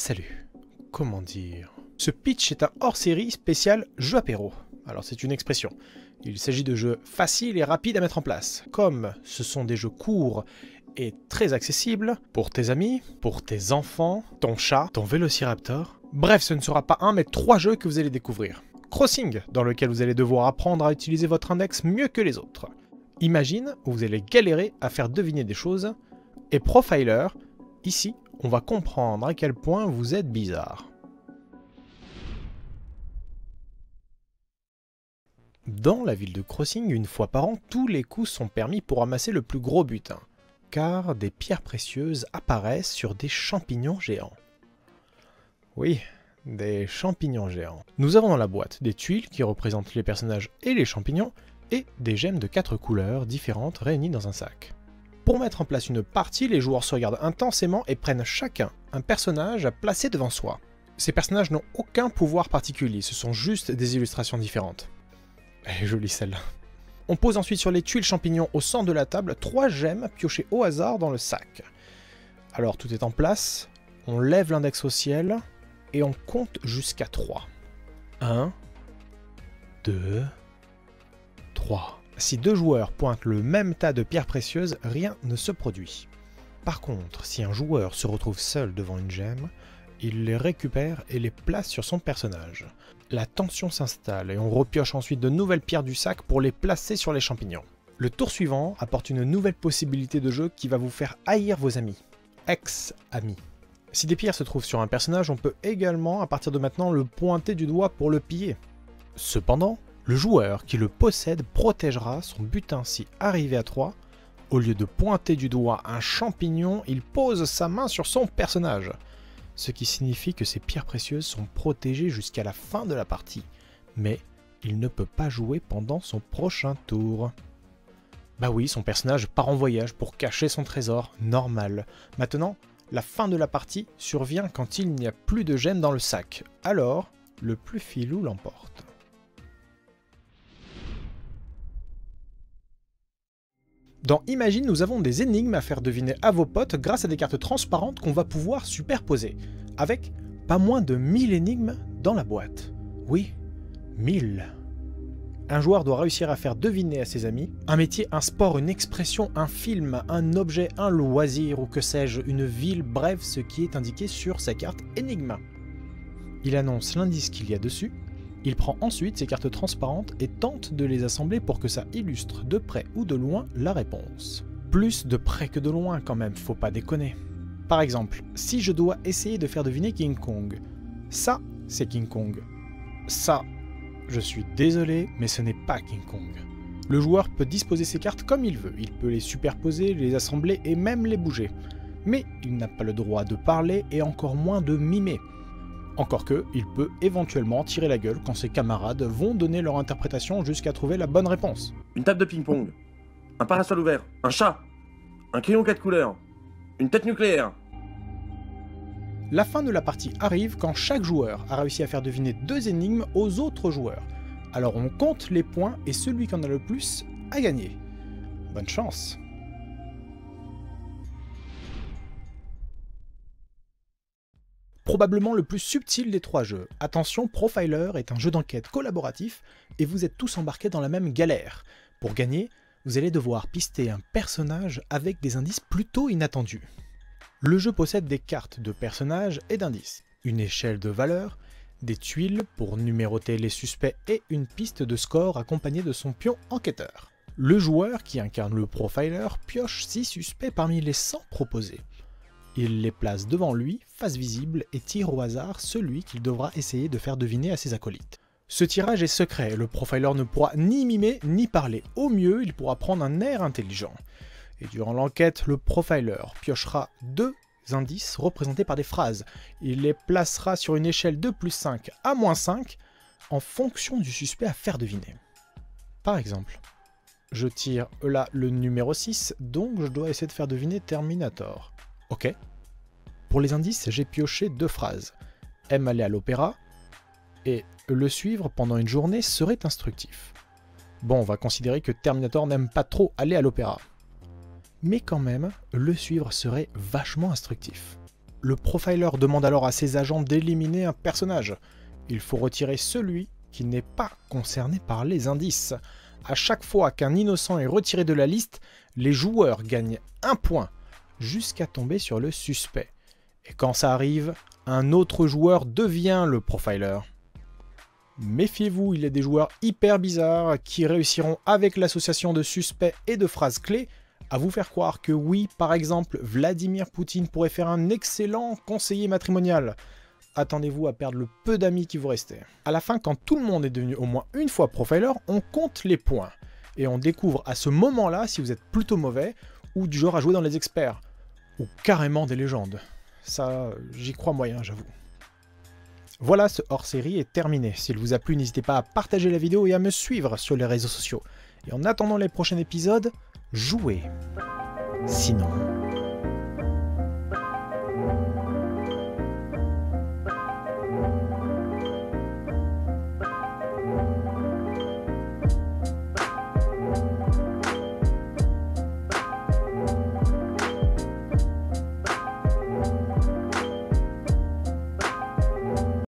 Salut, comment dire? Ce pitch est un hors-série spécial jeu apéro. Alors c'est une expression. Il s'agit de jeux faciles et rapides à mettre en place. Comme ce sont des jeux courts et très accessibles pour tes amis, pour tes enfants, ton chat, ton vélociraptor. Bref, ce ne sera pas un mais 3 jeux que vous allez découvrir. Crossing, dans lequel vous allez devoir apprendre à utiliser votre index mieux que les autres. Imagine, où vous allez galérer à faire deviner des choses. Et Profiler, ici, on va comprendre à quel point vous êtes bizarre. Dans la ville de Crossing, une fois par an, tous les coups sont permis pour amasser le plus gros butin, car des pierres précieuses apparaissent sur des champignons géants. Oui, des champignons géants. Nous avons dans la boîte des tuiles qui représentent les personnages et les champignons, et des gemmes de 4 couleurs différentes réunies dans un sac. Pour mettre en place une partie, les joueurs se regardent intensément et prennent chacun un personnage à placer devant soi. Ces personnages n'ont aucun pouvoir particulier, ce sont juste des illustrations différentes. Elle est jolie celle-là. On pose ensuite sur les tuiles champignons au centre de la table 3 gemmes piochées au hasard dans le sac. Alors tout est en place, on lève l'index au ciel et on compte jusqu'à 3. 1, 2, 3. Si 2 joueurs pointent le même tas de pierres précieuses, rien ne se produit. Par contre, si un joueur se retrouve seul devant une gemme, il les récupère et les place sur son personnage. La tension s'installe et on repioche ensuite de nouvelles pierres du sac pour les placer sur les champignons. Le tour suivant apporte une nouvelle possibilité de jeu qui va vous faire haïr vos amis. Ex-amis. Si des pierres se trouvent sur un personnage, on peut également, à partir de maintenant, le pointer du doigt pour le piller. Cependant, le joueur qui le possède protégera son butin si arrivé à 3. Au lieu de pointer du doigt un champignon, il pose sa main sur son personnage. Ce qui signifie que ces pierres précieuses sont protégées jusqu'à la fin de la partie. Mais il ne peut pas jouer pendant son prochain tour. Bah oui, son personnage part en voyage pour cacher son trésor, normal. Maintenant, la fin de la partie survient quand il n'y a plus de gemmes dans le sac. Alors, le plus filou l'emporte. Dans Imagine, nous avons des énigmes à faire deviner à vos potes grâce à des cartes transparentes qu'on va pouvoir superposer, avec pas moins de 1000 énigmes dans la boîte. Oui, 1000. Un joueur doit réussir à faire deviner à ses amis un métier, un sport, une expression, un film, un objet, un loisir ou que sais-je, une ville, bref, ce qui est indiqué sur sa carte énigme. Il annonce l'indice qu'il y a dessus. Il prend ensuite ces cartes transparentes et tente de les assembler pour que ça illustre de près ou de loin la réponse. Plus de près que de loin quand même, faut pas déconner. Par exemple, si je dois essayer de faire deviner King Kong, ça c'est King Kong. Ça, je suis désolé, mais ce n'est pas King Kong. Le joueur peut disposer ses cartes comme il veut, il peut les superposer, les assembler et même les bouger. Mais il n'a pas le droit de parler et encore moins de mimer. Encore que, il peut éventuellement tirer la gueule quand ses camarades vont donner leur interprétation jusqu'à trouver la bonne réponse. Une table de ping-pong, un parasol ouvert, un chat, un crayon 4 couleurs, une tête nucléaire. La fin de la partie arrive quand chaque joueur a réussi à faire deviner 2 énigmes aux autres joueurs. Alors on compte les points et celui qui en a le plus a gagné. Bonne chance! Probablement le plus subtil des 3 jeux. Attention, Profiler est un jeu d'enquête collaboratif et vous êtes tous embarqués dans la même galère. Pour gagner, vous allez devoir pister un personnage avec des indices plutôt inattendus. Le jeu possède des cartes de personnages et d'indices, une échelle de valeurs, des tuiles pour numéroter les suspects et une piste de score accompagnée de son pion enquêteur. Le joueur qui incarne le Profiler pioche 6 suspects parmi les 100 proposés. Il les place devant lui, face visible, et tire au hasard celui qu'il devra essayer de faire deviner à ses acolytes. Ce tirage est secret, le Profiler ne pourra ni mimer ni parler. Au mieux, il pourra prendre un air intelligent. Et durant l'enquête, le Profiler piochera 2 indices représentés par des phrases. Il les placera sur une échelle de +5 à -5 en fonction du suspect à faire deviner. Par exemple, je tire là le numéro 6, donc je dois essayer de faire deviner Terminator. Ok. Pour les indices, j'ai pioché 2 phrases. Aime aller à l'opéra et le suivre pendant une journée serait instructif. Bon, on va considérer que Terminator n'aime pas trop aller à l'opéra. Mais quand même, le suivre serait vachement instructif. Le profiler demande alors à ses agents d'éliminer un personnage. Il faut retirer celui qui n'est pas concerné par les indices. À chaque fois qu'un innocent est retiré de la liste, les joueurs gagnent 1 point, jusqu'à tomber sur le suspect. Et quand ça arrive, un autre joueur devient le profiler. Méfiez-vous, il y a des joueurs hyper bizarres qui réussiront avec l'association de suspects et de phrases clés à vous faire croire que oui, par exemple, Vladimir Poutine pourrait faire un excellent conseiller matrimonial. Attendez-vous à perdre le peu d'amis qui vous restaient. À la fin, quand tout le monde est devenu au moins une fois profiler, on compte les points. Et on découvre à ce moment-là si vous êtes plutôt mauvais, ou du genre à jouer dans les experts, ou carrément des légendes. Ça, j'y crois moyen, j'avoue. Voilà, ce hors-série est terminé. S'il vous a plu, n'hésitez pas à partager la vidéo et à me suivre sur les réseaux sociaux. Et en attendant les prochains épisodes, jouez. Sinon...